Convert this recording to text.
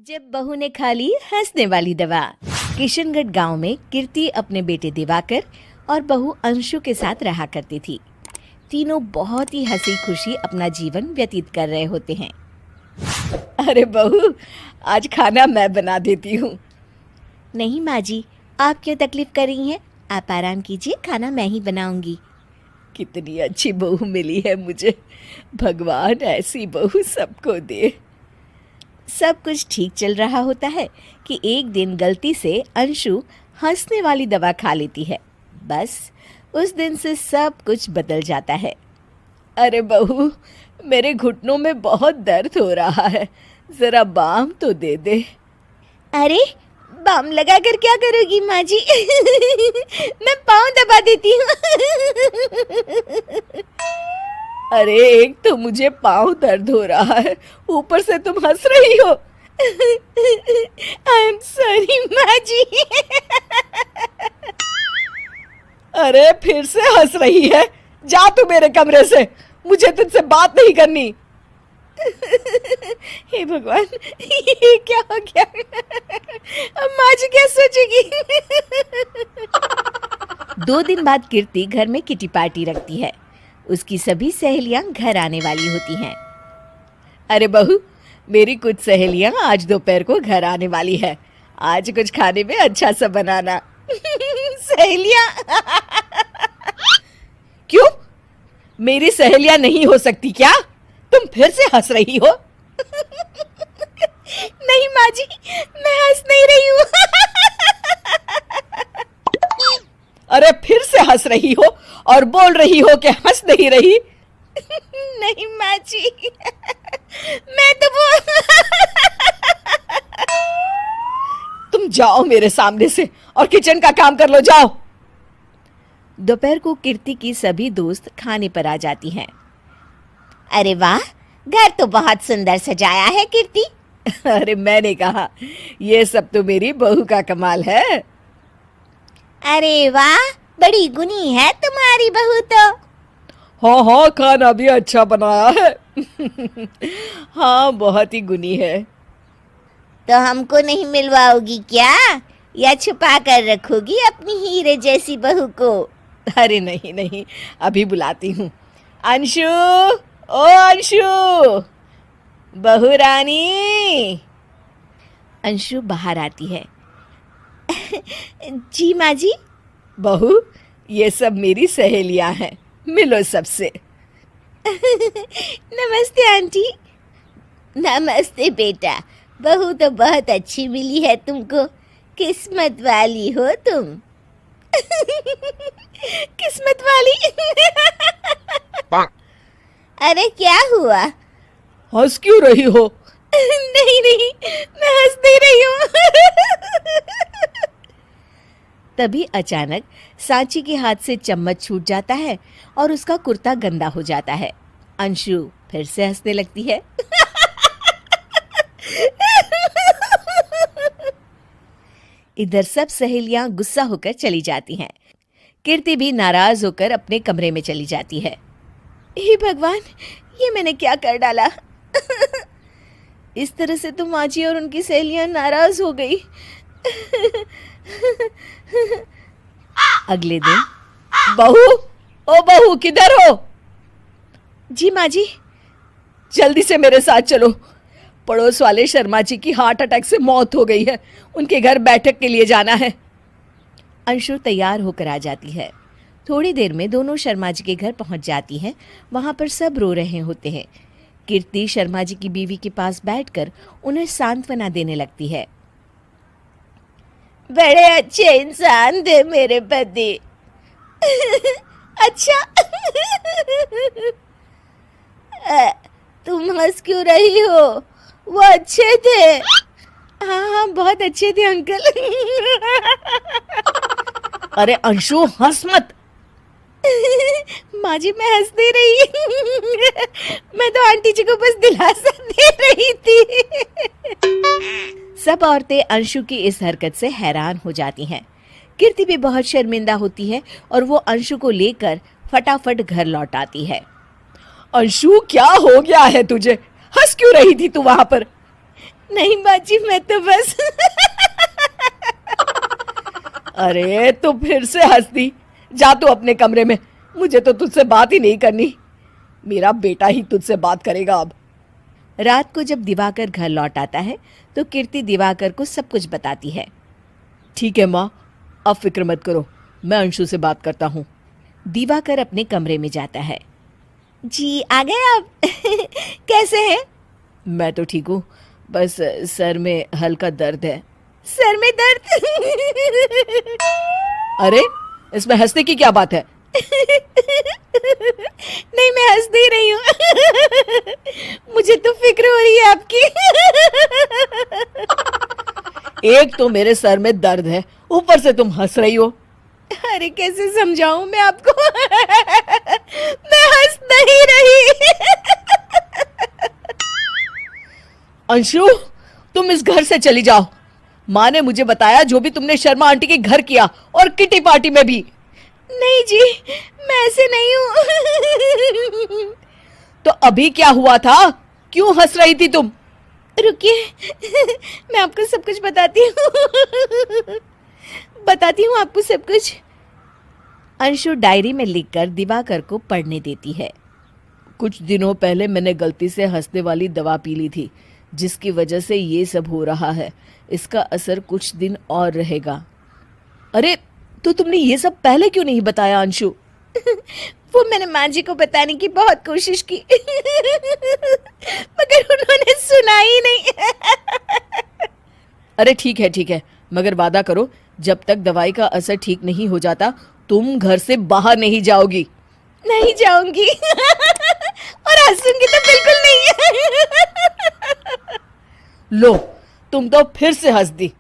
जब बहू ने खा ली हंसने वाली दवा। किशनगढ़ गांव में कीर्ति अपने बेटे दिवाकर और बहू अंशु के साथ रहा करती थी। तीनों बहुत ही हंसी खुशी अपना जीवन व्यतीत कर रहे होते हैं। अरे बहू, आज खाना मैं बना देती हूँ। नहीं माँ जी, आप क्यों तकलीफ कर रही हैं? आप आराम कीजिए, खाना मैं ही बनाऊंगी। कितनी अच्छी बहू मिली है मुझे। भगवान ऐसी बहू सबको दे। सब कुछ ठीक चल रहा होता है कि एक दिन गलती से अंशु हंसने वाली दवा खा लेती है। बस उस दिन से सब कुछ बदल जाता है। अरे बहू, मेरे घुटनों में बहुत दर्द हो रहा है, जरा बाम तो दे दे। अरे बाम लगा कर क्या करोगी माँ जी? मैं पाँव दबा देती हूँ। अरे एक तो मुझे पाँव दर्द हो रहा है, ऊपर से तुम हंस रही हो। आई एम सॉरी माँ जी। अरे फिर से हंस रही है, जा तू मेरे कमरे से, मुझे तुझसे बात नहीं करनी। हे भगवान, ये क्या हो गया? अब माँ जी क्या सोचेगी? 2 दिन बाद कीर्ति घर में किटी पार्टी रखती है। उसकी सभी सहेलियां घर आने वाली होती हैं। अरे बहू, मेरी कुछ सहेलियां आज दोपहर को घर आने वाली है। आज कुछ खाने में अच्छा सा बनाना। सहेलियां? क्यों? मेरी सहेलियां नहीं हो सकती क्या? तुम फिर से हंस रही हो? नहीं माँ जी, मैं हंस नहीं रही हूँ। अरे फिर से हंस रही हो और बोल रही हो कि हंस नहीं रही। नहीं माँ जी, मैं तो तुम जाओ मेरे सामने से और किचन का काम कर लो, जाओ। दोपहर को कीर्ति की सभी दोस्त खाने पर आ जाती हैं। अरे वाह, घर तो बहुत सुंदर सजाया है कीर्ति। अरे मैंने कहा, ये सब तो मेरी बहू का कमाल है। अरे वाह, बड़ी गुनी है तुम्हारी बहू तो। हाँ हाँ, खाना भी अच्छा बनाया है। हाँ, बहुत ही गुनी है। तो हमको नहीं मिलवाओगी क्या, या छुपा कर रखोगी अपनी हीरे जैसी बहू को? अरे नहीं नहीं, अभी बुलाती हूँ। अंशु, ओ अंशु, बहू रानी। अंशु बाहर आती है। जी माँ जी। बहू, ये सब मेरी सहेलियां हैं, मिलो सबसे। नमस्ते आंटी। नमस्ते बेटा, बहू तो बहुत अच्छी मिली है तुमको, किस्मत वाली हो तुम। किस्मत वाली? अरे क्या हुआ? हंस क्यों रही हो? नहीं नहीं, मैं हंस नहीं रही हूँ। तभी अचानक सांची के हाथ से चम्मच छूट जाता है और उसका कुर्ता गंदा हो जाता है। अंशु फिर से हंसने लगती है। इधर सब सहेलियां गुस्सा होकर चली जाती हैं। कीर्ति भी नाराज होकर अपने कमरे में चली जाती है। हे भगवान, ये मैंने क्या कर डाला? इस तरह से तो माँ जी और उनकी सहेलियां नाराज हो गई। अगले दिन, बहू, ओ बहू, किधर हो? जी माँ जी। जल्दी से मेरे साथ चलो, पड़ोस वाले शर्मा जी की हार्ट अटैक से मौत हो गई है, उनके घर बैठक के लिए जाना है। अंशु तैयार होकर आ जाती है। थोड़ी देर में दोनों शर्मा जी के घर पहुंच जाती हैं। वहां पर सब रो रहे होते हैं। कीर्ति शर्मा जी की बीवी के पास बैठकर उन्हें सांत्वना देने लगती है। बड़े अच्छे इंसान थे मेरे पति। अच्छा। तुम हंस क्यों रही हो? वो अच्छे थे। हाँ हाँ, बहुत अच्छे थे अंकल। अरे अंशु, हंस मत। माँ जी, मैं हंस नहीं रही। मैं तो आंटी जी को बस दिलासा दे रही थी। सब औरतें अंशु की इस हरकत से हैरान हो जाती हैं। कीर्ति भी बहुत शर्मिंदा होती है और वो अंशु को लेकर फटाफट घर लौट आती है। अंशु, क्या हो गया है तुझे? हंस क्यों रही थी तू वहां पर? नहीं बाजी, मैं तो बस अरे तो फिर से हंस दी। जा तू अपने कमरे में, मुझे तो तुझसे बात ही नहीं करनी। मेरा बेटा ही तुझसे बात करेगा अब। रात को जब दिवाकर घर लौट आता है तो कीर्ति दिवाकर को सब कुछ बताती है। ठीक है माँ, अब फिक्र मत करो, मैं अंशु से बात करता हूँ। दिवाकर अपने कमरे में जाता है। जी आ गए आप कैसे हैं? मैं तो ठीक हूँ, बस सर में हल्का दर्द है। सर में दर्द अरे इसमें हंसने की क्या बात है? नहीं, मैं हंस नहीं रही हूँ मुझे तो फिक्र हो रही है आपकी एक तो मेरे सर में दर्द है, ऊपर से तुम हंस रही हो। अरे कैसे समझाऊं मैं आपको मैं हंस नहीं रही अंशु, तुम इस घर से चली जाओ। माँ ने मुझे बताया जो भी तुमने शर्मा आंटी के घर किया, और किटी पार्टी में भी। नहीं जी, मैं ऐसे नहीं हूँ तो अभी क्या हुआ था? क्यों हंस रही थी तुम? रुकिए मैं आपको सब कुछ बताती हूँ आपको सब कुछ। अंशु डायरी में लिखकर दिवाकर को पढ़ने देती है। कुछ दिनों पहले मैंने गलती से हंसने वाली दवा पी ली थी, जिसकी वजह से ये सब हो रहा है। इसका असर कुछ दिन और रहेगा। अरे तो तुमने ये सब पहले क्यों नहीं बताया अंशु? वो मैंने माँ जी को बताने की बहुत कोशिश की मगर उन्होंने सुना ही नहीं अरे ठीक है, मगर वादा करो जब तक दवाई का असर ठीक नहीं हो जाता तुम घर से बाहर नहीं जाओगी। नहीं जाऊंगी और हंसूंगी तो बिल्कुल नहीं लो, तुम तो फिर से हंस दी